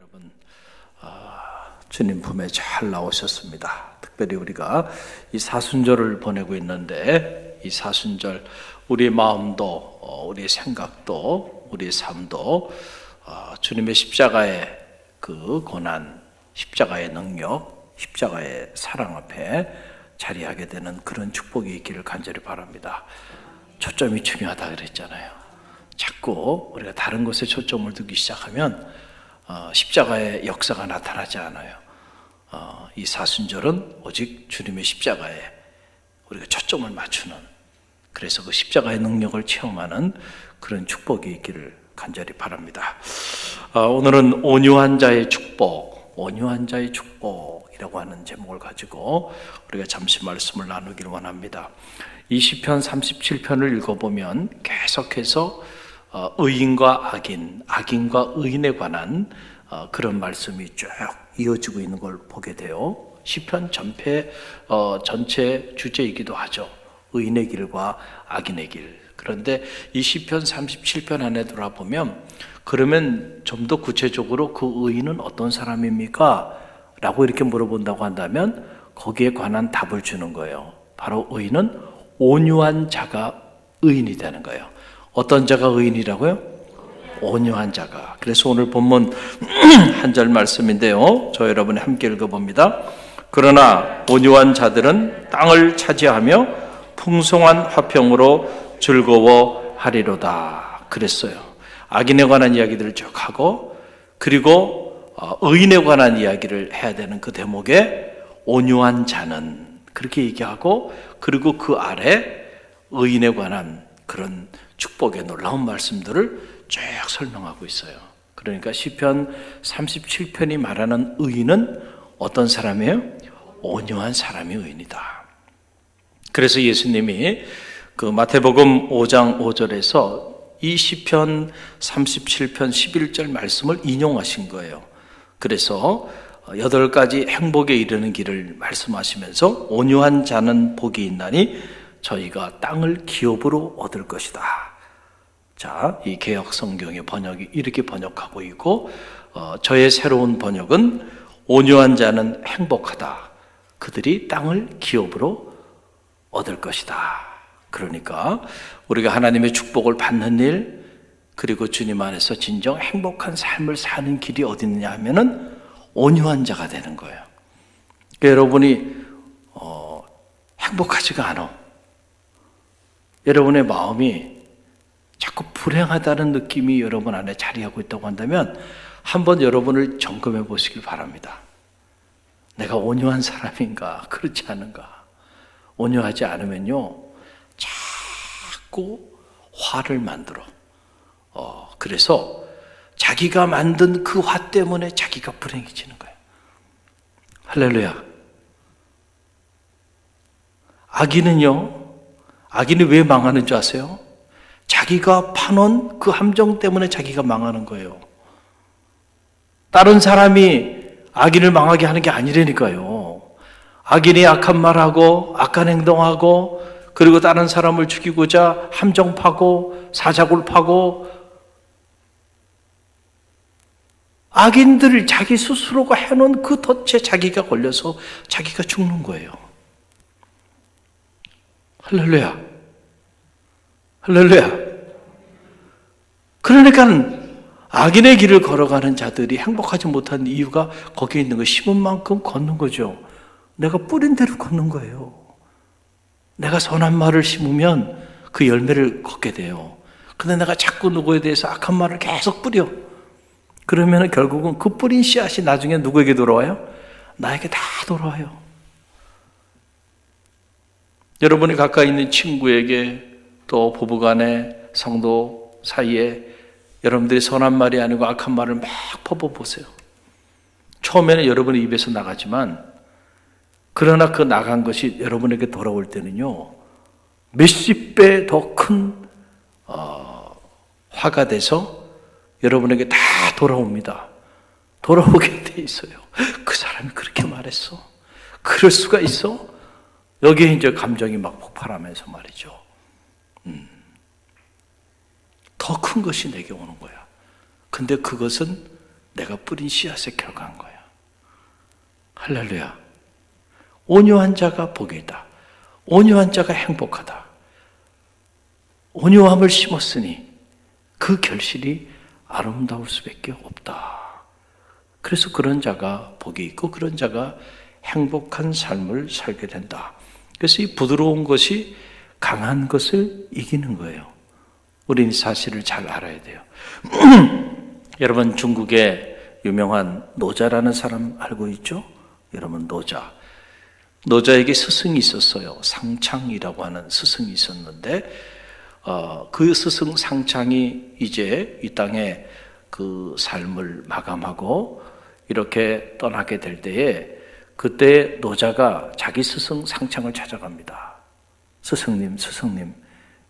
여러분, 주님 품에 잘 나오셨습니다. 특별히 우리가 이 사순절을 보내고 있는데, 이 사순절 우리의 마음도 우리의 생각도 우리의 삶도 주님의 십자가의 그 고난, 십자가의 능력, 십자가의 사랑 앞에 자리하게 되는 그런 축복이 있기를 간절히 바랍니다. 초점이 중요하다 그랬잖아요. 자꾸 우리가 다른 것에 초점을 두기 시작하면 십자가의 역사가 나타나지 않아요. 이 사순절은 오직 주님의 십자가에 우리가 초점을 맞추는, 그래서 그 십자가의 능력을 체험하는 그런 축복이 있기를 간절히 바랍니다. 오늘은 온유한 자의 축복, 온유한 자의 축복이라고 하는 제목을 가지고 우리가 잠시 말씀을 나누기를 원합니다. 이 시편 37편을 읽어보면 계속해서 의인과 악인, 악인과 의인에 관한 그런 말씀이 쭉 이어지고 있는 걸 보게 돼요. 시편 전체 주제이기도 하죠. 의인의 길과 악인의 길. 그런데 이 시편 37편 안에 돌아보면, 그러면 좀 더 구체적으로 그 의인은 어떤 사람입니까? 라고 이렇게 물어본다고 한다면 거기에 관한 답을 주는 거예요. 바로 의인은 온유한 자가 의인이 되는 거예요. 어떤 자가 의인이라고요? 온유한 자가. 그래서 오늘 본문 한 절 말씀인데요, 저 여러분이 함께 읽어봅니다. 그러나 온유한 자들은 땅을 차지하며 풍성한 화평으로 즐거워하리로다 그랬어요. 악인에 관한 이야기들을 쭉 하고, 그리고 의인에 관한 이야기를 해야 되는 그 대목에 온유한 자는 그렇게 얘기하고, 그리고 그 아래 의인에 관한 그런 축복의 놀라운 말씀들을 쭉 설명하고 있어요. 그러니까 시편 37편이 말하는 의인은 어떤 사람이에요? 온유한 사람이 의인이다. 그래서 예수님이 그 마태복음 5장 5절에서 이 시편 37편 11절 말씀을 인용하신 거예요. 그래서 8가지 행복에 이르는 길을 말씀하시면서 온유한 자는 복이 있나니 저희가 땅을 기업으로 얻을 것이다. 자, 이 개역 성경의 번역이 이렇게 번역하고 있고, 저의 새로운 번역은 온유한 자는 행복하다. 그들이 땅을 기업으로 얻을 것이다. 그러니까 우리가 하나님의 축복을 받는 일, 그리고 주님 안에서 진정 행복한 삶을 사는 길이 어디 있느냐 하면은 온유한 자가 되는 거예요. 그러니까 여러분이 행복하지가 않아. 여러분의 마음이 자꾸 불행하다는 느낌이 여러분 안에 자리하고 있다고 한다면 한번 여러분을 점검해 보시길 바랍니다. 내가 온유한 사람인가, 그렇지 않은가. 온유하지 않으면요, 자꾸 화를 만들어. 그래서 자기가 만든 그 화 때문에 자기가 불행해지는 거예요. 할렐루야. 악인이 왜 망하는 줄 아세요? 자기가 파놓은 그 함정 때문에 자기가 망하는 거예요. 다른 사람이 악인을 망하게 하는 게 아니라니까요. 악인이 악한 말하고 악한 행동하고, 그리고 다른 사람을 죽이고자 함정 파고 사자굴 파고, 악인들을 자기 스스로가 해놓은 그 덫에 자기가 걸려서 자기가 죽는 거예요. 할렐루야. 할렐루야. 그러니까 악인의 길을 걸어가는 자들이 행복하지 못한 이유가 거기에 있는 거, 심은 만큼 걷는 거죠. 내가 뿌린 대로 걷는 거예요. 내가 선한 말을 심으면 그 열매를 걷게 돼요. 근데 내가 자꾸 누구에 대해서 악한 말을 계속 뿌려. 그러면 결국은 그 뿌린 씨앗이 나중에 누구에게 돌아와요? 나에게 다 돌아와요. 여러분이 가까이 있는 친구에게, 또 부부간에, 성도 사이에 여러분들이 선한 말이 아니고 악한 말을 막 퍼부어보세요. 처음에는 여러분의 입에서 나가지만, 그러나 그 나간 것이 여러분에게 돌아올 때는요, 몇십 배 더 큰 화가 돼서 여러분에게 다 돌아옵니다. 돌아오게 돼 있어요. 그 사람이 그렇게 말했어. 그럴 수가 있어? 여기에 이제 감정이 막 폭발하면서 말이죠. 더 큰 것이 내게 오는 거야. 근데 그것은 내가 뿌린 씨앗의 결과인 거야. 할렐루야. 온유한 자가 복이 있다. 온유한 자가 행복하다. 온유함을 심었으니 그 결실이 아름다울 수밖에 없다. 그래서 그런 자가 복이 있고 그런 자가 행복한 삶을 살게 된다. 그래서 이 부드러운 것이 강한 것을 이기는 거예요. 우리는 사실을 잘 알아야 돼요. 여러분, 중국의 유명한 노자라는 사람 알고 있죠? 여러분, 노자에게 스승이 있었어요. 상창이라고 하는 스승이 있었는데 그 스승 상창이 이제 이 땅에 그 삶을 마감하고 이렇게 떠나게 될 때에 그때 노자가 자기 스승 상창을 찾아갑니다. 스승님,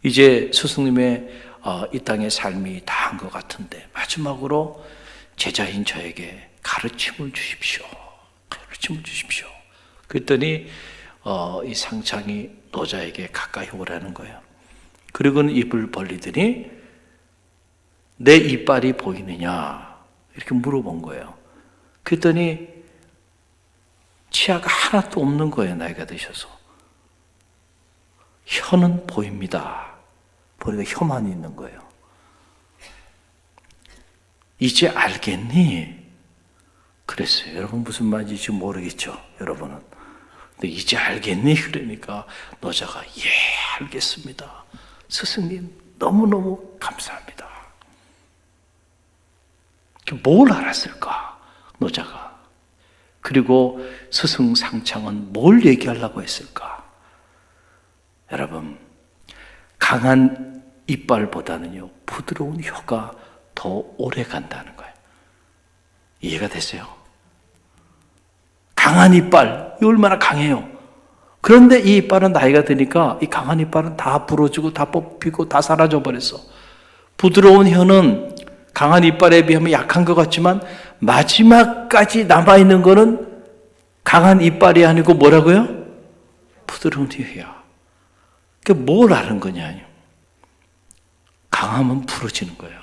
이제 스승님의 이 땅의 삶이 다 한 것 같은데 마지막으로 제자인 저에게 가르침을 주십시오. 그랬더니 이 상창이 노자에게 가까이 오라는 거예요. 그리고는 입을 벌리더니 내 이빨이 보이느냐 이렇게 물어본 거예요. 그랬더니 치아가 하나도 없는 거예요. 나이가 드셔서. 혀는 보입니다. 보니까 혀만 있는 거예요. 이제 알겠니? 그랬어요. 여러분 무슨 말인지 모르겠죠? 여러분은. 근데 이제 알겠니? 그러니까 노자가 예, 알겠습니다. 스승님 너무너무 감사합니다. 뭘 알았을까? 노자가. 그리고 스승 상창은 뭘 얘기하려고 했을까? 여러분, 강한 이빨보다는요, 부드러운 혀가 더 오래 간다는 거예요. 이해가 되세요? 강한 이빨, 이 얼마나 강해요. 그런데 이 이빨은 나이가 드니까 이 강한 이빨은 다 부러지고 다 뽑히고 다 사라져 버렸어. 부드러운 혀는 강한 이빨에 비하면 약한 것 같지만 마지막까지 남아있는 거는 강한 이빨이 아니고 뭐라고요? 부드러운 혀야. 그러니까 뭘 아는 거냐? 강하면 부러지는 거예요.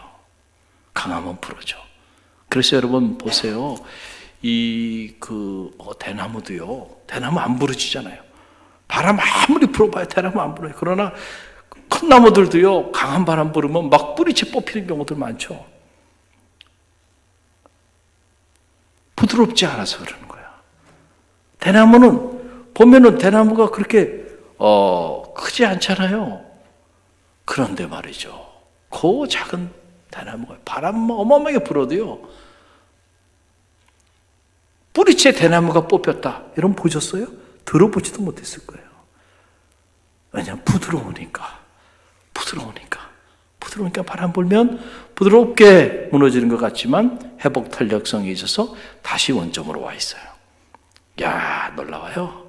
강하면 부러져. 그래서 여러분 보세요. 대나무도요. 대나무 안 부러지잖아요. 바람 아무리 불어봐야 대나무 안 불어요. 그러나 큰 나무들도요. 강한 바람 불으면 막 뿌리채 뽑히는 경우들 많죠. 부드럽지 않아서 그러는 거야. 대나무는 보면은 대나무가 그렇게 크지 않잖아요. 그런데 말이죠. 그 작은 대나무가 바람 어마어마하게 불어도요. 뿌리채 대나무가 뽑혔다. 여러분 보셨어요? 들어보지도 못했을 거예요. 왜냐하면 부드러우니까 바람 불면 부드럽게 무너지는 것 같지만 회복 탄력성이 있어서 다시 원점으로 와 있어요. 야, 놀라워요.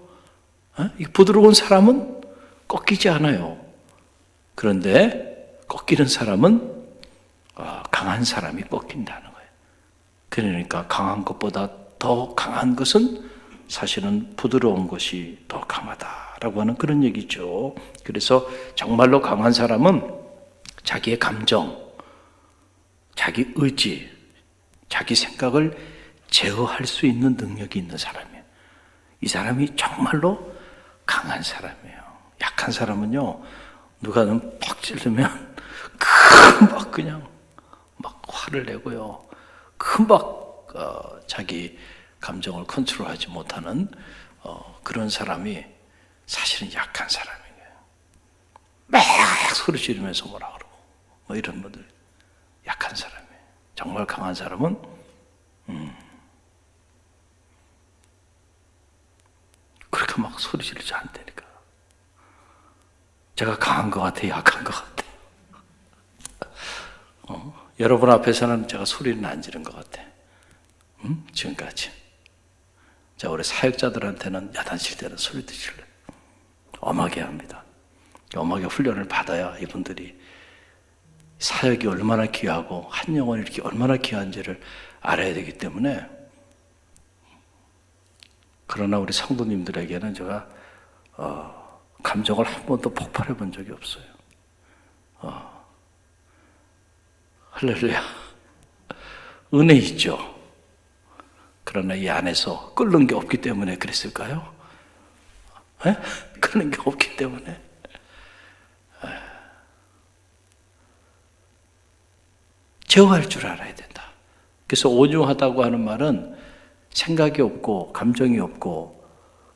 이 부드러운 사람은 꺾이지 않아요. 그런데 꺾이는 사람은 강한 사람이 꺾인다는 거예요. 그러니까 강한 것보다 더 강한 것은 사실은 부드러운 것이 더 강하다라고 하는 그런 얘기죠. 그래서 정말로 강한 사람은 자기의 감정, 자기 의지, 자기 생각을 제어할 수 있는 능력이 있는 사람이에요. 이 사람이 정말로 강한 사람이에요. 약한 사람은요, 누가 팍 찌르면 금방 그냥 막 화를 내고요. 금방 자기 감정을 컨트롤하지 못하는 그런 사람이 사실은 약한 사람이에요. 막 소리 지르면서 뭐라 그러고 뭐 이런 분들 약한 사람이에요. 정말 강한 사람은 그렇게 막 소리 지르지 않다니까. 제가 강한 것 같아요, 약한 것 같아요? 여러분 앞에서는 제가 소리는 안 지른 것 같아. 지금까지. 자, 우리 사역자들한테는 야단칠 때는 소리 드실래요? 엄하게 합니다. 엄하게 훈련을 받아야 이분들이 사역이 얼마나 귀하고 한 영혼이 이렇게 얼마나 귀한지를 알아야 되기 때문에. 그러나 우리 성도님들에게는 제가 감정을 한 번도 폭발해 본 적이 없어요. 할렐루야. 은혜 있죠. 그러나 이 안에서 끓는 게 없기 때문에 그랬을까요? 에? 끓는 게 없기 때문에. 제어할 줄 알아야 된다. 그래서 온유하다고 하는 말은 생각이 없고 감정이 없고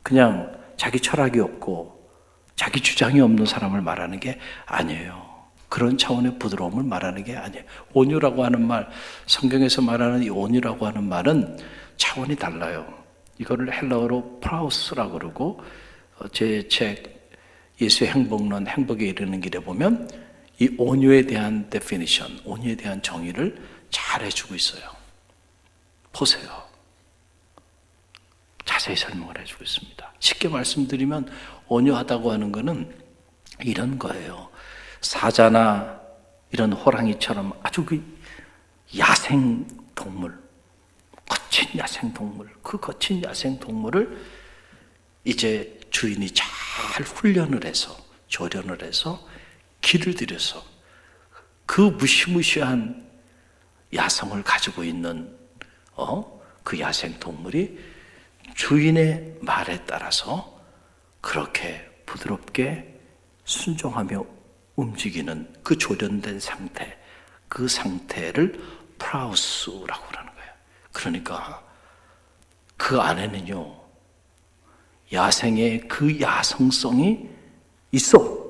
그냥 자기 철학이 없고 자기 주장이 없는 사람을 말하는 게 아니에요. 그런 차원의 부드러움을 말하는 게 아니에요. 온유라고 하는 말, 성경에서 말하는 이 온유라고 하는 말은 차원이 달라요. 이거를 헬라어로 프라우스라고 그러고 제 책 예수의 행복론 행복에 이르는 길에 보면 이 온유에 대한 데피니션, 온유에 대한 정의를 잘 해주고 있어요. 보세요. 자세히 설명을 해주고 있습니다. 쉽게 말씀드리면 온유하다고 하는 것은 이런 거예요. 사자나 이런 호랑이처럼 아주 그 야생 동물, 거친 야생 동물, 그 거친 야생 동물을 이제 주인이 잘 훈련을 해서 조련을 해서 길을 들여서 그 무시무시한 야성을 가지고 있는 그 야생 동물이 주인의 말에 따라서 그렇게 부드럽게 순종하며 움직이는 그 조련된 상태, 그 상태를 프라우스라고 하는 거예요. 그러니까 그 안에는요, 야생의 그 야성성이 있어.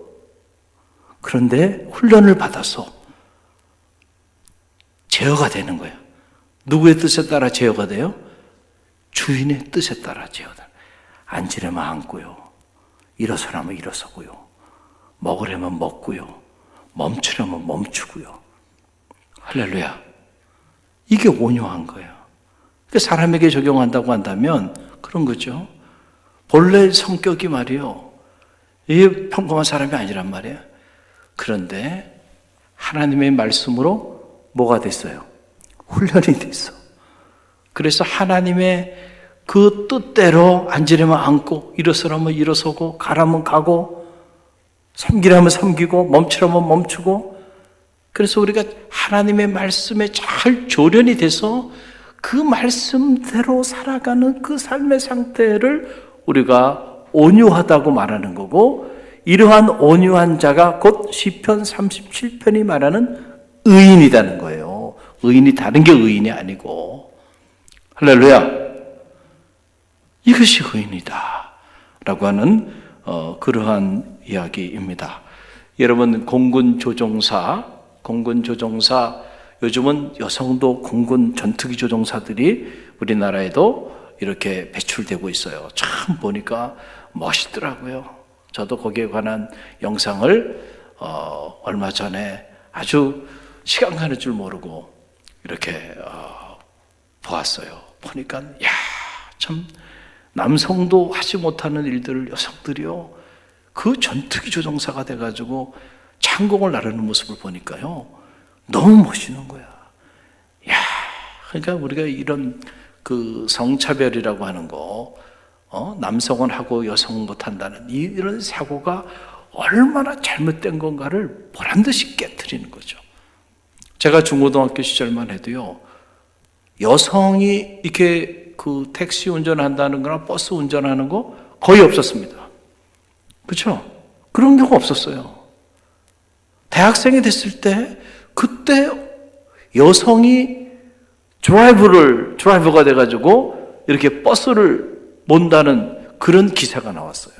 그런데 훈련을 받아서 제어가 되는 거예요. 누구의 뜻에 따라 제어가 돼요? 주인의 뜻에 따라 제어다. 앉으려면 앉고요. 일어서라면 일어서고요. 먹으려면 먹고요. 멈추려면 멈추고요. 할렐루야. 이게 온유한 거예요. 그러니까 사람에게 적용한다고 한다면 그런 거죠. 본래 성격이 말이요. 이게 평범한 사람이 아니란 말이에요. 그런데 하나님의 말씀으로 뭐가 됐어요? 훈련이 됐어. 그래서 하나님의 그 뜻대로 앉으려면 앉고 일어서라면 일어서고 가라면 가고 섬기라면 섬기고 멈추라면 멈추고 그래서 우리가 하나님의 말씀에 잘 조련이 돼서 그 말씀대로 살아가는 그 삶의 상태를 우리가 온유하다고 말하는 거고 이러한 온유한 자가 곧 시편 37편이 말하는 의인이라는 거예요. 의인이 다른 게 의인이 아니고 할렐루야. 이것이 의인이다 라고 하는 그러한 이야기입니다. 여러분 공군 조종사 요즘은 여성도 공군 전투기 조종사들이 우리나라에도 이렇게 배출되고 있어요. 참 보니까 멋있더라고요. 저도 거기에 관한 영상을 얼마 전에 아주 시간 가는 줄 모르고 이렇게 보았어요. 보니까 야, 참 남성도 하지 못하는 일들을 여성들이요 그 전투기 조종사가 돼가지고 창공을 나르는 모습을 보니까요 너무 멋있는 거야. 야, 그러니까 우리가 이런 그 성차별이라고 하는 거, 남성은 하고 여성은 못한다는 이런 사고가 얼마나 잘못된 건가를 보란듯이 깨트리는 거죠. 제가 중고등학교 시절만 해도요, 여성이 이렇게 그 택시 운전한다는 거나 버스 운전하는 거 거의 없었습니다. 그렇죠? 그런 경우가 없었어요. 대학생이 됐을 때 그때 여성이 드라이버가 돼가지고 이렇게 버스를 몬다는 그런 기사가 나왔어요.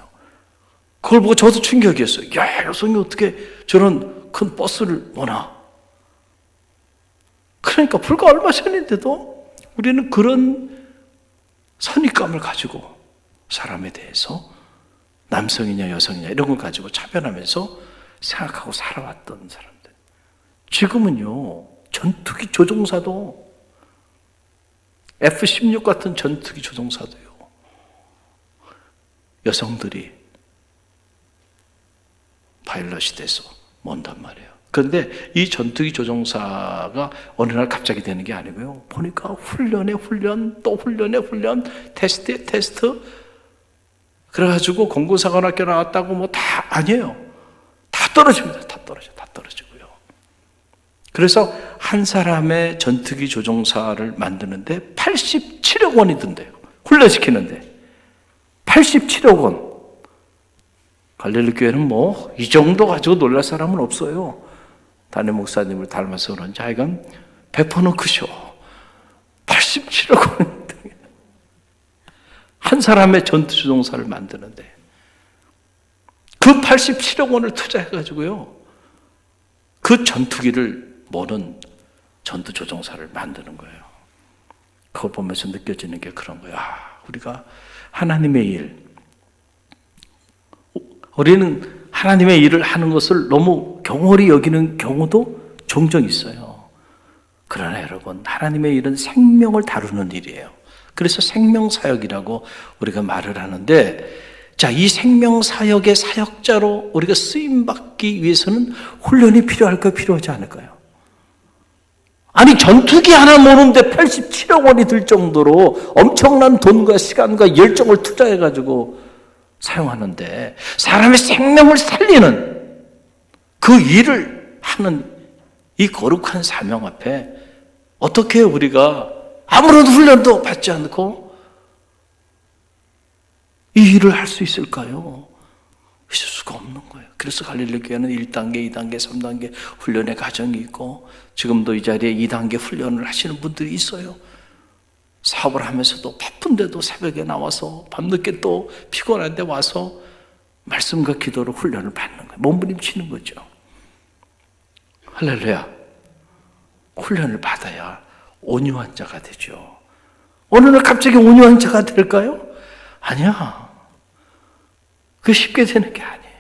그걸 보고 저도 충격이었어요. 야, 여성이 어떻게 저런 큰 버스를 모나? 그러니까 불과 얼마 전인데도 우리는 그런 선입감을 가지고 사람에 대해서 남성이냐 여성이냐 이런 걸 가지고 차별하면서 생각하고 살아왔던 사람들. 지금은요, 전투기 조종사도 F-16 같은 전투기 조종사도요, 여성들이 파일럿이 돼서 몬단 말이에요. 그런데 이 전투기 조종사가 어느 날 갑자기 되는 게 아니고요. 보니까 훈련에 훈련, 또 훈련에 훈련, 테스트에 테스트. 그래가지고 공군사관학교 나왔다고 뭐 다 아니에요. 다 떨어집니다. 다 떨어지고요. 그래서 한 사람의 전투기 조종사를 만드는데 87억 원이 든대요. 훈련시키는데 87억 원. 갈릴리 교회는 뭐 이 정도 가지고 놀랄 사람은 없어요. 담임 목사님을 닮아서 그런지 하여간 배포는 크셔. 87억 원. 한 사람의 전투 조종사를 만드는데 그 87억 원을 투자해가지고요, 그 전투기를 모는 전투 조종사를 만드는 거예요. 그걸 보면서 느껴지는 게 그런 거야. 우리가 하나님의 일, 우리는 하나님의 일을 하는 것을 너무 경홀히 여기는 경우도 종종 있어요. 그러나 여러분, 하나님의 일은 생명을 다루는 일이에요. 그래서 생명사역이라고 우리가 말을 하는데, 자, 이 생명사역의 사역자로 우리가 쓰임받기 위해서는 훈련이 필요할까요? 필요하지 않을까요? 아니, 전투기 하나 모는데 87억 원이 들 정도로 엄청난 돈과 시간과 열정을 투자해가지고 사용하는데, 사람의 생명을 살리는 그 일을 하는 이 거룩한 사명 앞에 어떻게 우리가 아무런 훈련도 받지 않고 이 일을 할 수 있을까요? 있을 수가 없는 거예요. 그래서 갈릴리 교회는 1단계, 2단계, 3단계 훈련의 과정이 있고, 지금도 이 자리에 2단계 훈련을 하시는 분들이 있어요. 사업을 하면서도 바쁜데도 새벽에 나와서 밤늦게 또 피곤한데 와서 말씀과 기도로 훈련을 받는 거예요. 몸부림치는 거죠. 할렐루야. 훈련을 받아야 온유한 자가 되죠. 어느 날 갑자기 온유한 자가 될까요? 아니야. 그게 쉽게 되는 게 아니에요.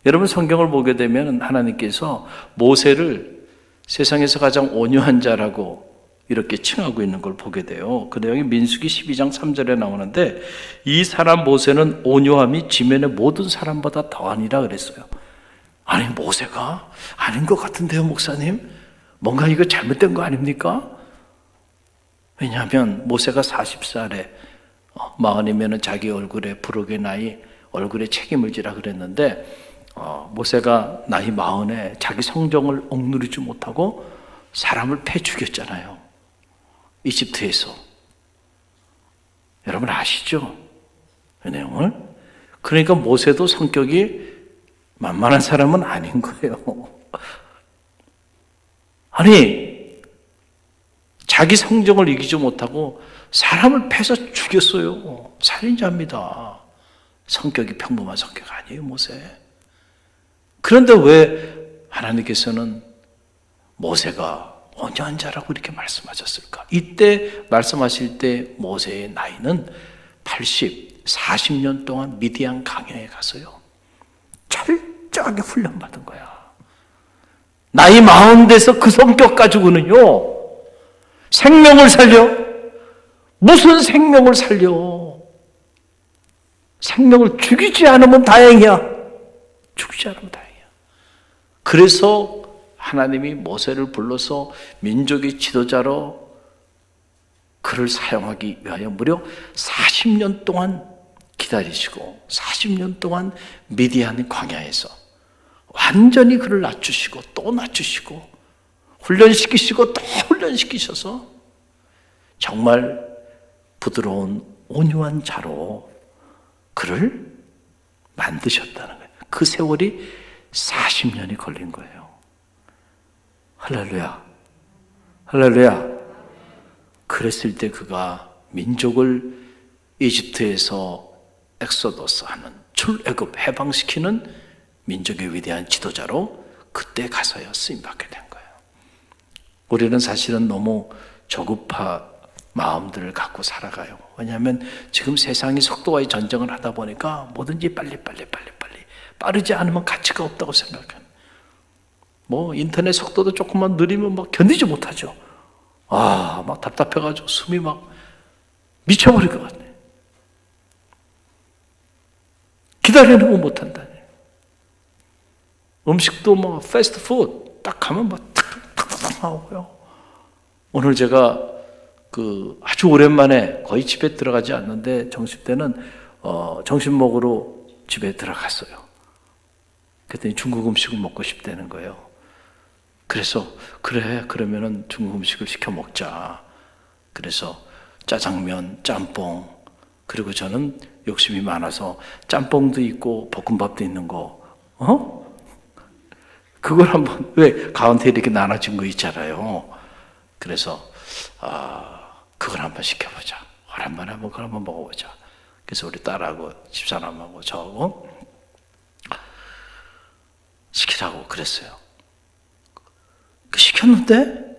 여러분, 성경을 보게 되면 하나님께서 모세를 세상에서 가장 온유한 자라고 이렇게 칭하고 있는 걸 보게 돼요. 그 내용이 민수기 12장 3절에 나오는데, 이 사람 모세는 온유함이 지면의 모든 사람보다 더하니라 그랬어요. 아니, 모세가 아닌 것 같은데요, 목사님? 뭔가 이거 잘못된 거 아닙니까? 왜냐하면 모세가 40살에 마흔이면 자기 얼굴에 부록의 나이, 얼굴에 책임을 지라 그랬는데, 모세가 나이 마흔에 자기 성정을 억누르지 못하고 사람을 패 죽였잖아요. 이집트에서. 여러분 아시죠? 그 내용을? 그러니까 모세도 성격이 만만한 사람은 아닌 거예요. 아니, 자기 성정을 이기지 못하고 사람을 패서 죽였어요. 살인자입니다. 성격이 평범한 성격 아니에요, 모세. 그런데 왜 하나님께서는 모세가 온유한 자라고 이렇게 말씀하셨을까? 이때 말씀하실 때 모세의 나이는 40년 동안 미디안 강야에 가서요, 철저하게 훈련받은 거야. 나이 40 돼서 그 성격 가지고는요, 생명을 살려? 무슨 생명을 살려? 생명을 죽이지 않으면 다행이야. 죽이지 않으면 다행이야. 그래서 하나님이 모세를 불러서 민족의 지도자로 그를 사용하기 위하여 무려 40년 동안 기다리시고 40년 동안 미디안 광야에서 완전히 그를 낮추시고 또 낮추시고 훈련시키시고 또 훈련시키셔서 정말 부드러운 온유한 자로 그를 만드셨다는 거예요. 그 세월이 40년이 걸린 거예요. 할렐루야. 할렐루야. 그랬을 때 그가 민족을 이집트에서 엑소더스 하는 출애굽 해방시키는 민족의 위대한 지도자로 그때 가서야 쓰임받게 된 거예요. 우리는 사실은 너무 조급한 마음들을 갖고 살아가요. 왜냐하면 지금 세상이 속도와의 전쟁을 하다 보니까 뭐든지 빨리 빠르지 않으면 가치가 없다고 생각해요. 뭐 인터넷 속도도 조금만 느리면 막 견디지 못하죠. 막 답답해가지고 숨이 막 미쳐버릴 것 같네. 기다리는 거 못한다니. 음식도 뭐 패스트푸드 딱 가면 막 탁탁탁 나오고요. 오늘 제가 아주 오랜만에 거의 집에 들어가지 않는데 점심 때는 점심 먹으러 집에 들어갔어요. 그랬더니 중국 음식을 먹고 싶다는 거예요. 그래서 그래, 그러면은 중국 음식을 시켜 먹자. 그래서 짜장면, 짬뽕, 그리고 저는 욕심이 많아서 짬뽕도 있고 볶음밥도 있는 거, 그걸 한번, 왜 가운데 이렇게 나눠진 거 있잖아요. 그래서 그걸 한번 시켜보자. 오랜만에 한번 그걸 한번 먹어보자. 그래서 우리 딸하고 집사람하고 저하고 시키라고 그랬어요. 시켰는데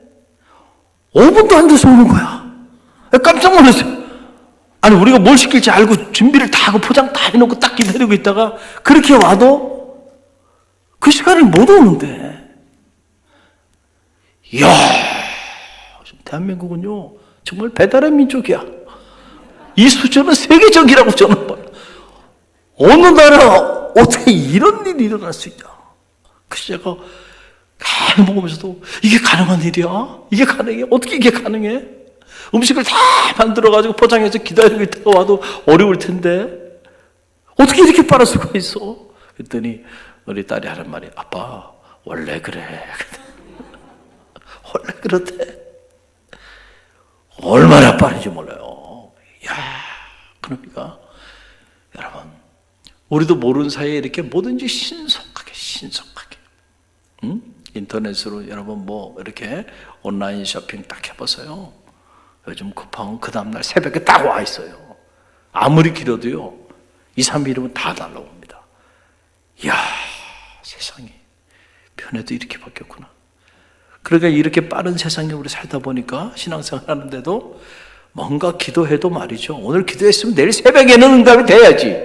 5분도 안 돼서 오는 거야. 깜짝 놀랐어요. 아니 우리가 뭘 시킬지 알고 준비를 다 하고 포장 다 해놓고 딱 기다리고 있다가 그렇게 와도 그 시간이 못 오는데, 이야, 대한민국은요 정말 배달의 민족이야. 이 수준은 세계적이라고 저는 봐요. 어느 나라 어떻게 이런 일이 일어날 수 있냐. 그래서 제가 가만히 먹으면서도 이게 가능한 일이야? 이게 가능해? 어떻게 이게 가능해? 음식을 다 만들어가지고 포장해서 기다리고 있다가 와도 어려울 텐데 어떻게 이렇게 빠를 수가 있어? 그랬더니 우리 딸이 하는 말이, 아빠 원래 그래. 원래 그렇대. 얼마나 빠른지 몰라요. 야, 그러니까 여러분, 우리도 모르는 사이에 이렇게 뭐든지 신속하게, 인터넷으로 여러분 뭐 이렇게 온라인 쇼핑 딱 해보세요. 요즘 쿠팡은 그 다음날 새벽에 딱 와 있어요. 아무리 길어도요 2, 3일이면 다 날라옵니다. 이야, 세상이 변해도 이렇게 바뀌었구나. 그러니까 이렇게 빠른 세상에 우리 살다 보니까 신앙생활 하는데도 뭔가 기도해도 말이죠, 오늘 기도했으면 내일 새벽에는 응답이 돼야지.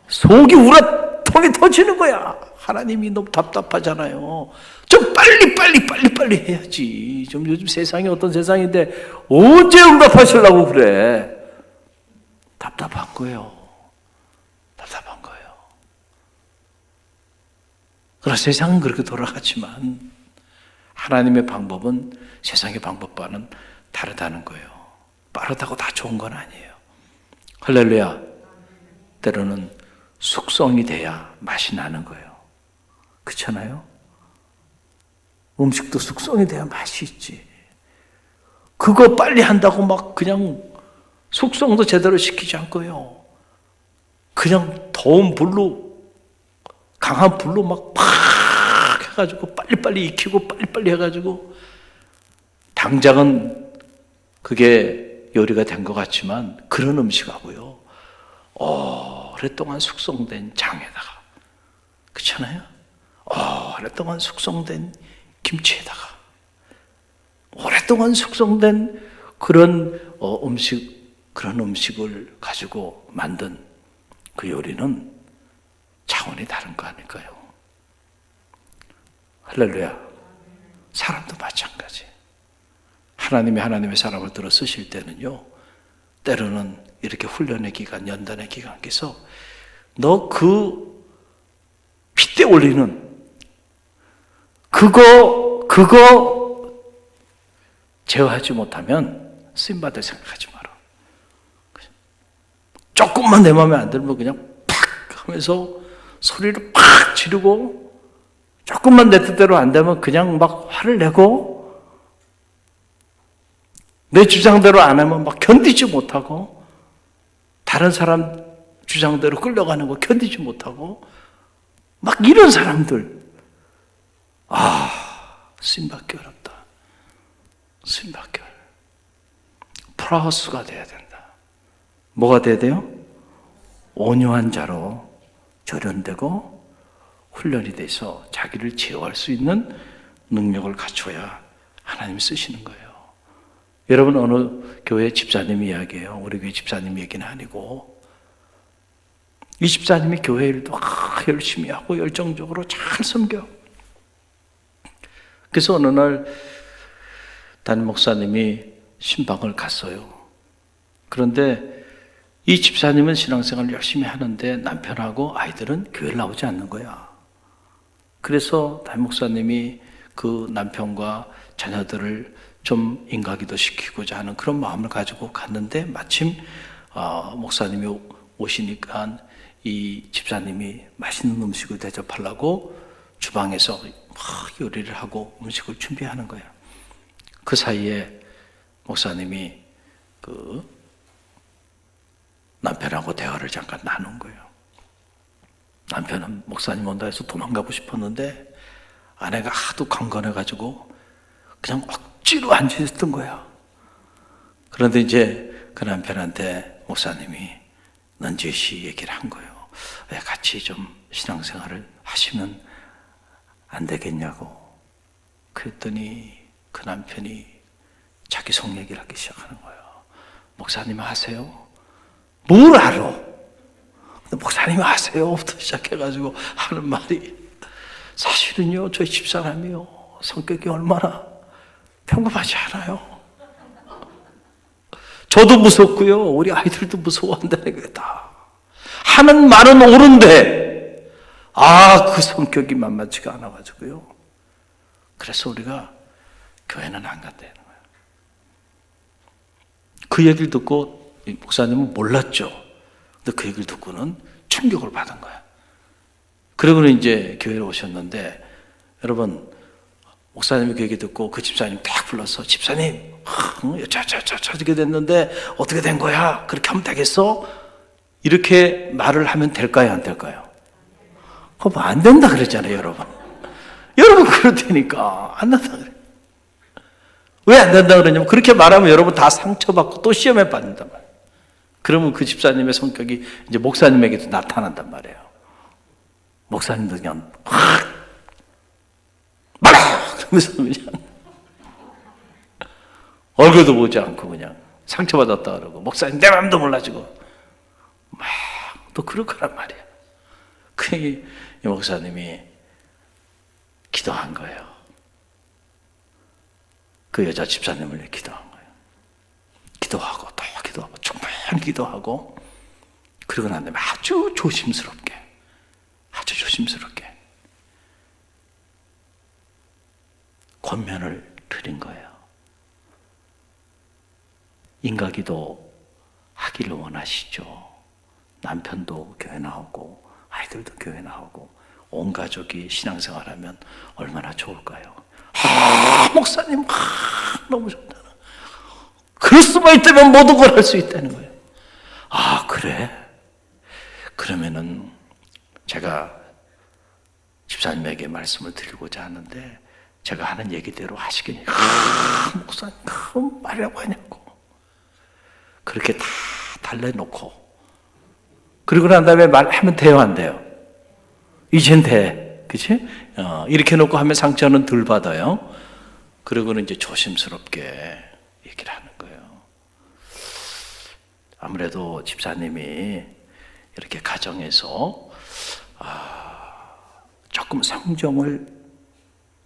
속이 우라통이 터지는 거야. 하나님이 너무 답답하잖아요. 좀 빨리 해야지. 좀 요즘 세상이 어떤 세상인데 언제 응답하시려고 그래. 답답한 거예요. 그러나 세상은 그렇게 돌아가지만 하나님의 방법은 세상의 방법과는 다르다는 거예요. 빠르다고 다 좋은 건 아니에요. 할렐루야. 때로는 숙성이 돼야 맛이 나는 거예요. 그렇잖아요? 음식도 숙성이 돼야 맛이 있지. 그거 빨리 한다고 막 그냥 숙성도 제대로 시키지 않고요. 그냥 더운 불로, 강한 불로 막 해가지고 빨리빨리 익히고 빨리빨리 해가지고 당장은 그게 요리가 된 것 같지만 그런 음식하고요 오랫동안 숙성된 장에다가, 그렇잖아요? 오랫동안 숙성된 김치에다가 오랫동안 숙성된 그런 그런 음식을 가지고 만든 그 요리는 차원이 다른 거 아닐까요? 할렐루야. 사람도 마찬가지. 하나님의 사람을 들어 쓰실 때는요, 때로는 이렇게 훈련의 기간, 연단의 기간께서 너 그 핏대 올리는 그거 제어하지 못하면 쓰임받을 생각하지 마라. 조금만 내 마음에 안 들면 그냥 팍 하면서 소리를 팍 지르고, 조금만 내 뜻대로 안 되면 그냥 막 화를 내고, 내 주장대로 안 하면 막 견디지 못하고, 다른 사람 주장대로 끌려가는 거 견디지 못하고, 막 이런 사람들, 쓰임받기 어렵다. 쓰임받기 어렵다. 프라우스가 돼야 된다. 뭐가 돼야 돼요? 온유한 자로 절연되고 훈련이 돼서 자기를 제어할 수 있는 능력을 갖춰야 하나님이 쓰시는 거예요. 여러분, 어느 교회 집사님 이야기예요. 우리 교회 집사님 얘기는 아니고, 이 집사님이 교회 일도 열심히 하고 열정적으로 잘 섬겨. 그래서 어느 날 담임 목사님이 신방을 갔어요. 그런데 이 집사님은 신앙생활을 열심히 하는데 남편하고 아이들은 교회를 나오지 않는 거야. 그래서 담임 목사님이 그 남편과 자녀들을 좀 인가기도 시키고자 하는 그런 마음을 가지고 갔는데, 마침 목사님이 오시니까 이 집사님이 맛있는 음식을 대접하려고 주방에서 막 요리를 하고 음식을 준비하는 거예요. 그 사이에 목사님이 그 남편하고 대화를 잠깐 나눈 거예요. 남편은 목사님 온다 해서 도망가고 싶었는데 아내가 하도 강건해가지고 그냥 억지로 앉아있었던 거야. 그런데 이제 그 남편한테 목사님이 넌지시 얘기를 한 거예요. 왜 같이 좀 신앙생활을 하시면 안 되겠냐고. 그랬더니 그 남편이 자기 속 얘기를 하기 시작하는 거예요. 목사님 하세요? 뭘 알아? 목사님 하세요?부터 시작해가지고 하는 말이 사실은요 저희 집사람이요 성격이 얼마나 평범하지 않아요. 저도 무섭고요 우리 아이들도 무서워한다는 게 다 하는 말은 옳은데 그 성격이 만만치가 않아가지고요. 그래서 우리가 교회는 안 간다는 거예요. 그 얘기를 듣고 목사님은 몰랐죠. 근데 그 얘기를 듣고는 충격을 받은 거야. 그러고는 이제 교회로 오셨는데, 여러분, 목사님이 그 얘기 듣고 그 집사님 딱 불러서, 집사님, 이렇게 됐는데 어떻게 된 거야? 그렇게 하면 되겠어? 이렇게 말을 하면 될까요? 안 될까요? 그거 안 된다 그랬잖아요, 여러분. 여러분 그렇다니까. 안 된다 그래. 왜 안 된다 그러냐면, 그렇게 말하면 여러분 다 상처받고 또 시험에 빠진단 말이에요. 그러면 그 집사님의 성격이 이제 목사님에게도 나타난단 말이에요. 목사님도 그냥 확 말아! 그러면서 그냥 얼굴도 보지 않고 그냥 상처받았다 그러고, 목사님 내 마음도 몰라주고 막 또 그럴 거란 말이에요. 그 이 목사님이 기도한 거예요. 그 여자 집사님을 위해 기도한 거예요. 기도하고 또 기도하고 충분히 기도하고, 그러고 난 다음에 아주 조심스럽게 권면을 드린 거예요. 인가기도 하기를 원하시죠. 남편도 교회 나오고 아이들도 교회 나오고 온 가족이 신앙생활하면 얼마나 좋을까요? 목사님 너무 좋다. 그럴 수만 있다면 모든 걸 할 수 있다는 거예요. 그래? 그러면은 제가 집사님에게 말씀을 드리고자 하는데 제가 하는 얘기대로 하시겠냐? 목사님 그건 말이라고 하냐고. 그렇게 다 달래놓고, 그리고 난 다음에 말하면 돼요, 안 돼요? 이젠 돼, 그치? 이렇게 놓고 하면 상처는 덜 받아요. 그러고는 이제 조심스럽게 얘기를 하는 거예요. 아무래도 집사님이 이렇게 가정에서 조금 성정을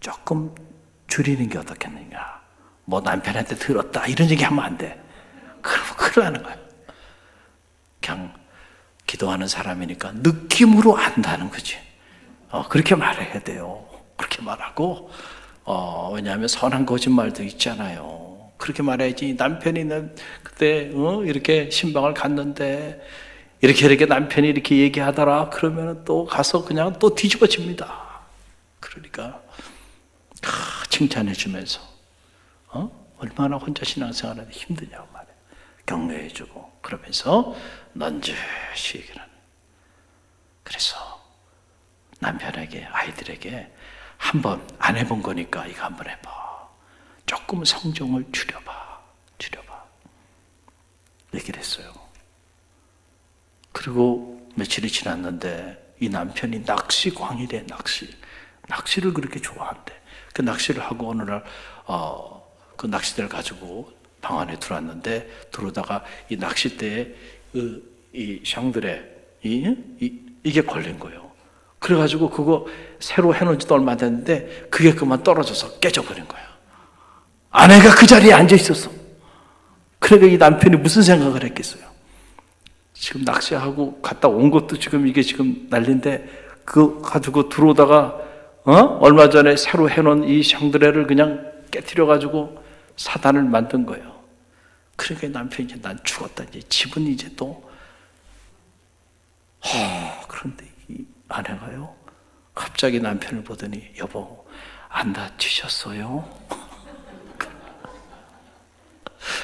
조금 줄이는 게 어떻겠느냐. 뭐 남편한테 들었다 이런 얘기 하면 안 돼. 그러면 큰일 나는 거예요. 그냥 기도하는 사람이니까 느낌으로 안다는 거지. 그렇게 말해야 돼요. 그렇게 말하고, 왜냐하면 선한 거짓말도 있잖아요. 그렇게 말해야지. 남편이 그때 이렇게 신방을 갔는데 이렇게 남편이 이렇게 얘기하더라 그러면 또 가서 그냥 또 뒤집어집니다. 그러니까 칭찬해 주면서 얼마나 혼자 신앙생활하는데 힘드냐고 말해. 격려해 주고 그러면서 넌지시 얘기를 하는. 그래서 남편에게, 아이들에게 한번 안 해본 거니까 이거 한번 해봐. 조금 성정을 줄여봐. 얘기를 했어요. 그리고 며칠이 지났는데 이 남편이 낚시광이래. 낚시를 그렇게 좋아한대. 그 낚시를 하고 어느 날 그 낚싯대를 가지고 방 안에 들어왔는데, 들어오다가 이 낚싯대에 이 샹드레 이게 걸린 거예요. 그래가지고 그거 새로 해놓은 지도 얼마 안 됐는데 그게 그만 떨어져서 깨져버린 거야. 아내가 그 자리에 앉아 있었어. 그러니까 이 남편이 무슨 생각을 했겠어요? 지금 낚시하고 갔다 온 것도 지금 이게 지금 난리인데 그거 가지고 들어오다가 얼마 전에 새로 해놓은 이 샹드레를 그냥 깨트려가지고 사단을 만든 거예요. 그러니까 남편이 이제 난 죽었다. 이제 집은 이제 또 그런데 이 아내가요 갑자기 남편을 보더니, 여보 안 다치셨어요?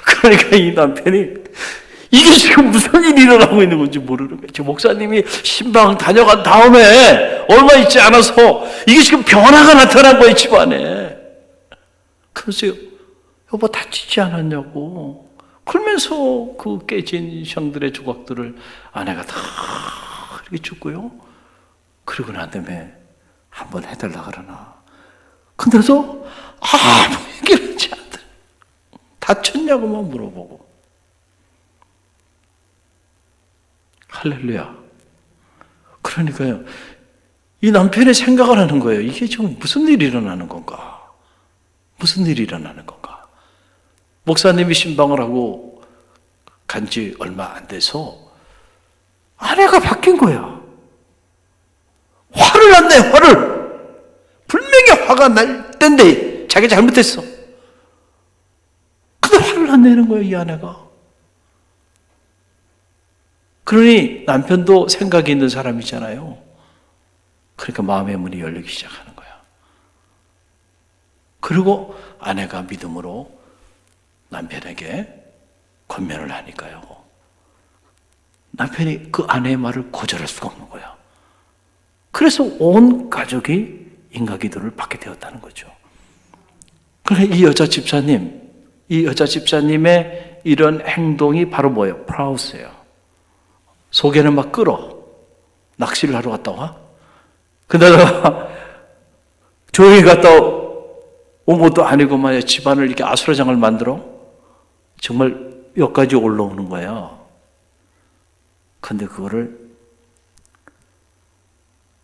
그러니까 이 남편이 이게 지금 무슨 일이 일어나고 있는 건지 모르는 거예요. 지금 목사님이 신방 다녀간 다음에 얼마 있지 않아서 이게 지금 변화가 나타난 거예요, 집안에. 그래서 여보 다치지 않았냐고. 그러면서 그 깨진 샹들의 조각들을 아내가 다 이렇게 줬고요. 그리고 난 다음에 한번 해달라 그러나. 근데도 아무 얘기를 하지 않더라. 다쳤냐고만 물어보고. 할렐루야. 그러니까요, 이 남편의 생각을 하는 거예요. 이게 지금 무슨 일이 일어나는 건가? 무슨 일이 일어나는 건가? 목사님이 신방을 하고 간 지 얼마 안 돼서 아내가 바뀐 거야. 화를 났네, 화를. 분명히 화가 날 텐데 자기 잘못했어. 근데 화를 안 내는 거예요, 이 아내가. 그러니 남편도 생각이 있는 사람이잖아요. 그러니까 마음의 문이 열리기 시작하는 거야. 그리고 아내가 믿음으로 남편에게 권면을 하니까요, 남편이 그 아내의 말을 거절할 수가 없는 거야. 그래서 온 가족이 인가기도를 받게 되었다는 거죠. 그러니까 이 여자 집사님의 이런 행동이 바로 뭐예요? 프라우스예요. 속에는 막 끓어. 낚시를 하러 갔다 와. 그러다가 조용히 갔다 온 것도 아니고 말이야, 집안을 이렇게 아수라장을 만들어 정말 여기까지 올라오는 거야. 근데 그거를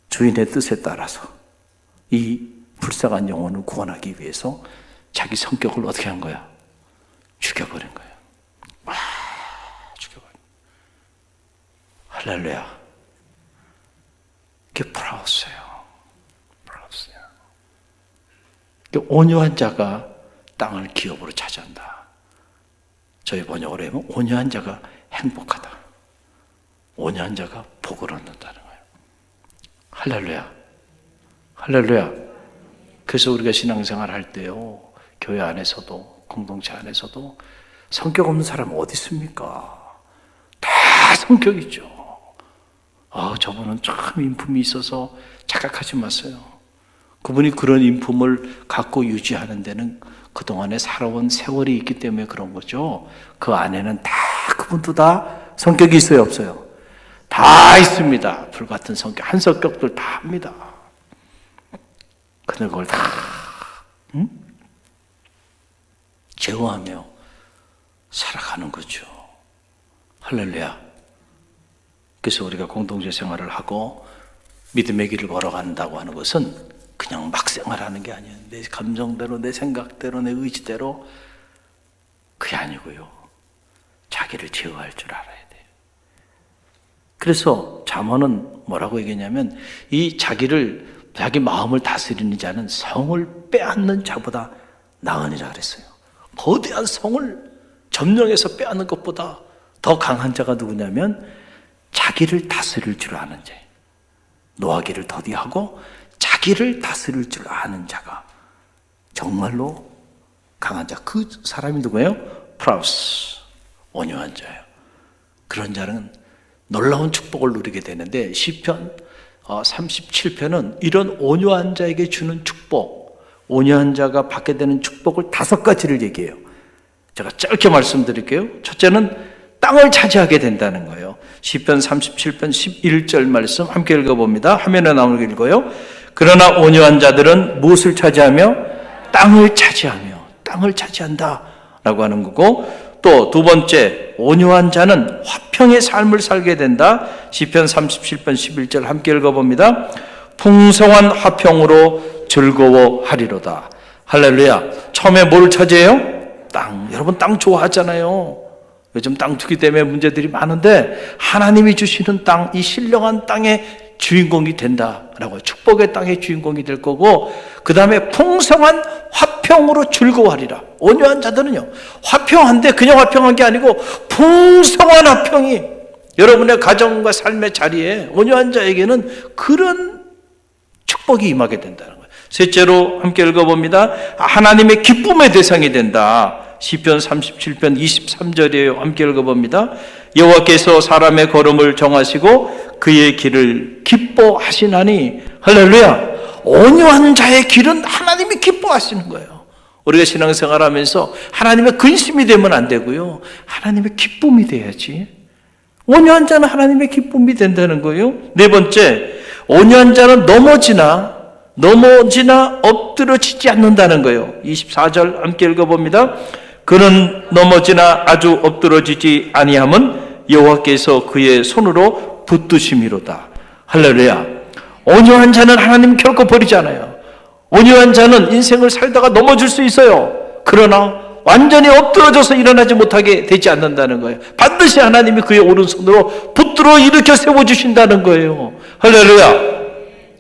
주인의 뜻에 따라서 이 불쌍한 영혼을 구원하기 위해서 자기 성격을 어떻게 한 거야? 죽여버린 거야. 죽여버린 거야. 할렐루야. 그게 프라우스예요. 프라우스야. 온유한 자가 땅을 기업으로 차지한다. 저희 번역으로 하면 온유한 자가 행복하다. 온유한 자가 복을 얻는다는 거예요. 할렐루야. 할렐루야. 그래서 우리가 신앙생활 할 때요, 교회 안에서도 공동체 안에서도 성격 없는 사람 어디 있습니까? 다 성격 있죠. 저분은 참 인품이 있어서 착각하지 마세요. 그분이 그런 인품을 갖고 유지하는 데는 그동안에 살아온 세월이 있기 때문에 그런 거죠. 그 안에는 다, 그분도 다 성격이 있어요, 없어요? 다 있습니다. 불같은 성격, 한 성격들 다 합니다. 근데 그걸 다 제어하며 살아가는 거죠. 할렐루야. 그래서 우리가 공동체 생활을 하고 믿음의 길을 걸어간다고 하는 것은 그냥 막 생활하는 게 아니에요. 내 감정대로, 내 생각대로, 내 의지대로, 그게 아니고요, 자기를 제어할 줄 알아야 돼요. 그래서 잠언은 뭐라고 얘기했냐면, 이 자기 마음을 다스리는 자는 성을 빼앗는 자보다 나으니라 그랬어요. 거대한 성을 점령해서 빼앗는 것보다 더 강한 자가 누구냐면 자기를 다스릴 줄 아는 자, 노하기를 더디하고 자기를 다스릴 줄 아는 자가 정말로 강한 자. 그 사람이 누구예요? 프라우스, 온유한 자예요. 그런 자는 놀라운 축복을 누리게 되는데, 시편 37편은 이런 온유한 자에게 주는 축복, 온유한 자가 받게 되는 축복을 5가지를 얘기해요. 제가 짧게 말씀드릴게요. 첫째는 땅을 차지하게 된다는 거예요. 시편 37편 11절 말씀 함께 읽어봅니다. 화면에 나오는 거 읽어요. 그러나 온유한 자들은 무엇을 차지하며? 땅을 차지한다 라고 하는 거고, 또 두 번째, 온유한 자는 화평의 삶을 살게 된다. 시편 37편 11절 함께 읽어봅니다. 풍성한 화평으로 즐거워하리로다. 할렐루야. 처음에 뭘 차지해요? 땅. 여러분 땅 좋아하잖아요. 요즘 땅 투기 때문에 문제들이 많은데, 하나님이 주시는 땅, 이 신령한 땅의 주인공이 된다라고, 축복의 땅의 주인공이 될 거고, 그 다음에 풍성한 화평으로 즐거워하리라. 온유한 자들은요, 화평한데 그냥 화평한 게 아니고 풍성한 화평이 여러분의 가정과 삶의 자리에 온유한 자에게는 그런 축복이 임하게 된다는 거예요. 셋째로 함께 읽어봅니다. 하나님의 기쁨의 대상이 된다. 시편 37편 23절이에요. 함께 읽어봅니다. 여호와께서 사람의 걸음을 정하시고 그의 길을 기뻐하시나니. 할렐루야. 온유한 자의 길은 하나님이 기뻐하시는 거예요. 우리가 신앙생활하면서 하나님의 근심이 되면 안 되고요, 하나님의 기쁨이 돼야지. 온유한 자는 하나님의 기쁨이 된다는 거예요. 네 번째, 온유한 자는 넘어지나 엎드러지지 않는다는 거예요. 24절 함께 읽어봅니다. 그는 넘어지나 아주 엎드러지지 아니함은 여호와께서 그의 손으로 붙드심이로다. 할렐루야. 온유한 자는 하나님 결코 버리지 않아요. 온유한 자는 인생을 살다가 넘어질 수 있어요. 그러나 완전히 엎드러져서 일어나지 못하게 되지 않는다는 거예요. 반드시 하나님이 그의 오른손으로 붙들어 일으켜 세워주신다는 거예요. 할렐루야.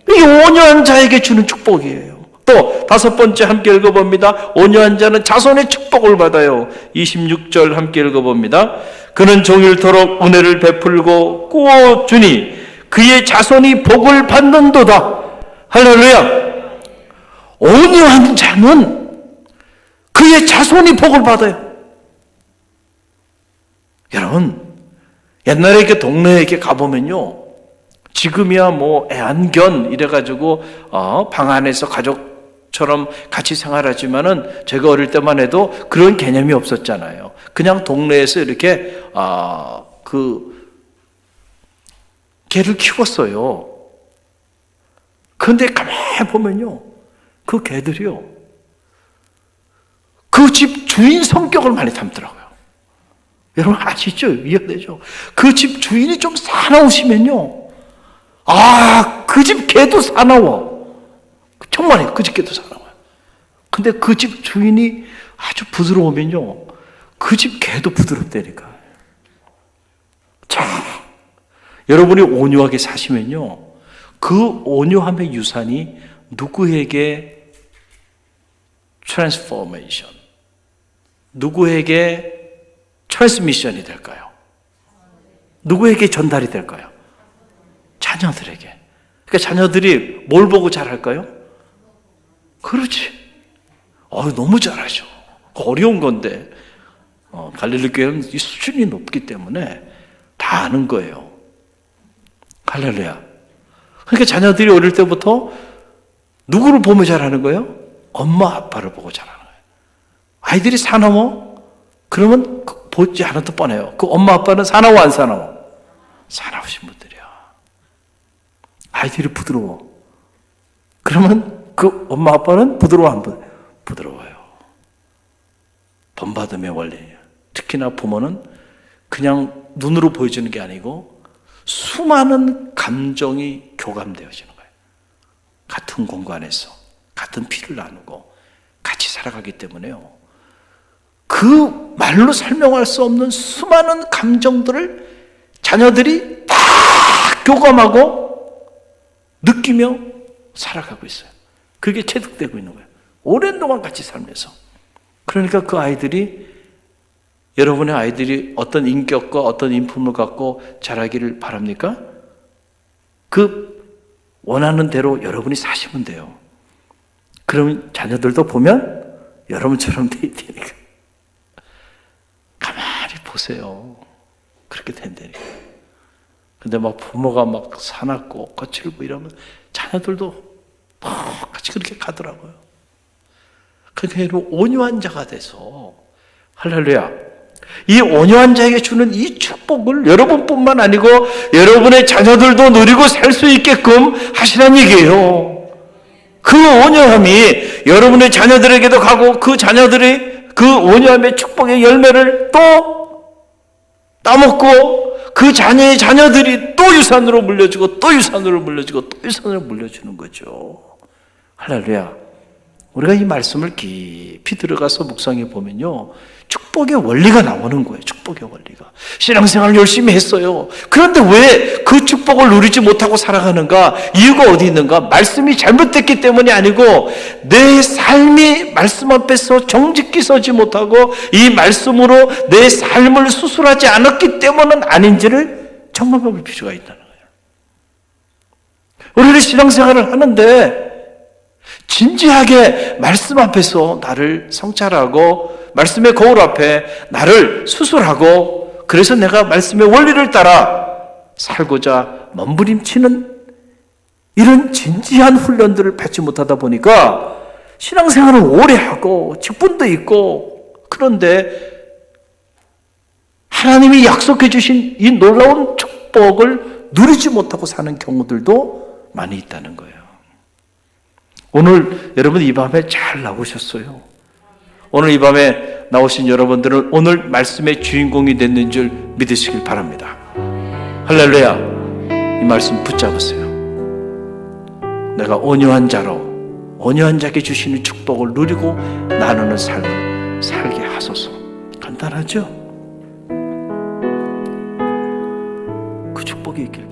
이게 온유한 자에게 주는 축복이에요. 또 다섯 번째 함께 읽어봅니다. 온유한 자는 자손의 축복을 받아요. 26절 함께 읽어봅니다. 그는 종일토록 은혜를 베풀고 꾸어주니 그의 자손이 복을 받는도다. 할렐루야. 온유한 자는 그의 자손이 복을 받아요. 여러분, 옛날에 이렇게 동네에 이렇게 가보면요, 지금이야 뭐 애완견 이래가지고 방 안에서 가족처럼 같이 생활하지만은 제가 어릴 때만 해도 그런 개념이 없었잖아요. 그냥 동네에서 이렇게 개를 키웠어요. 그런데 가만히 보면요, 그 개들이요, 그 집 주인 성격을 많이 닮더라고요. 여러분 아시죠? 위험되죠? 그 집 주인이 좀 사나우시면요, 그 집 개도 사나워. 정말요, 그 집 개도 사나워요. 근데 그 집 주인이 아주 부드러우면요, 그 집 개도 부드럽다니까. 자, 여러분이 온유하게 사시면요, 그 온유함의 유산이 누구에게 트랜스포메이션, 누구에게 트랜스미션이 될까요? 누구에게 전달이 될까요? 자녀들에게. 그러니까 자녀들이 뭘 보고 잘할까요? 그렇지. 너무 잘하죠. 어려운 건데. 갈릴리 교회는 이 수준이 높기 때문에 다 아는 거예요. 할렐루야. 그러니까 자녀들이 어릴 때부터 누구를 보며 잘하는 거예요? 엄마 아빠를 보고 잘하는 거예요. 아이들이 사나워? 그러면 보지 않아도 뻔해요. 그 엄마 아빠는 사나워 안 사나워? 사나우신 분들이야. 아이들이 부드러워. 그러면 그 엄마 아빠는 부드러워 안 부드러워요. 본받음의 원리예요. 특히나 부모는 그냥 눈으로 보여주는 게 아니고 수많은 감정이 교감되어지는 거예요. 같은 공간에서 같은 피를 나누고 같이 살아가기 때문에요, 그 말로 설명할 수 없는 수많은 감정들을 자녀들이 다 교감하고 느끼며 살아가고 있어요. 그게 체득되고 있는 거예요. 오랜 동안 같이 살면서. 그러니까 그 아이들이, 여러분의 아이들이 어떤 인격과 어떤 인품을 갖고 자라기를 바랍니까? 그 원하는 대로 여러분이 사시면 돼요. 그러면 자녀들도 보면 여러분처럼 돼 있다니까. 가만히 보세요. 그렇게 된다니까. 근데 막 부모가 막 사납고 거칠고 이러면 자녀들도 같이 그렇게 가더라고요. 그러니까 온유한 자가 돼서, 할렐루야, 이 온유한 자에게 주는 이 축복을 여러분뿐만 아니고 여러분의 자녀들도 누리고 살 수 있게끔 하시라는 얘기예요. 그 온유함이 여러분의 자녀들에게도 가고 그 자녀들이 그 온유함의 축복의 열매를 또 따먹고 그 자녀의 자녀들이 또 유산으로 물려주고 또 유산으로 물려주고 또 유산으로 물려주는 거죠. 할렐루야. 우리가 이 말씀을 깊이 들어가서 묵상해 보면요, 축복의 원리가 나오는 거예요. 축복의 원리가. 신앙생활을 열심히 했어요. 그런데 왜 그 축복을 누리지 못하고 살아가는가? 이유가 어디 있는가? 말씀이 잘못됐기 때문이 아니고 내 삶이 말씀 앞에서 정직히 서지 못하고 이 말씀으로 내 삶을 수술하지 않았기 때문은 아닌지를 점검해 볼 필요가 있다는 거예요. 우리는 신앙생활을 하는데 진지하게 말씀 앞에서 나를 성찰하고 말씀의 거울 앞에 나를 수술하고 그래서 내가 말씀의 원리를 따라 살고자 몸부림치는 이런 진지한 훈련들을 받지 못하다 보니까 신앙생활을 오래 하고 직분도 있고 그런데 하나님이 약속해 주신 이 놀라운 축복을 누리지 못하고 사는 경우들도 많이 있다는 거예요. 오늘 여러분 이 밤에 잘 나오셨어요. 오늘 이 밤에 나오신 여러분들은 오늘 말씀의 주인공이 됐는 줄 믿으시길 바랍니다. 할렐루야. 이 말씀 붙잡으세요. 내가 온유한 자로 온유한 자에게 주시는 축복을 누리고 나누는 삶을 살게 하소서. 간단하죠? 그 축복이 있길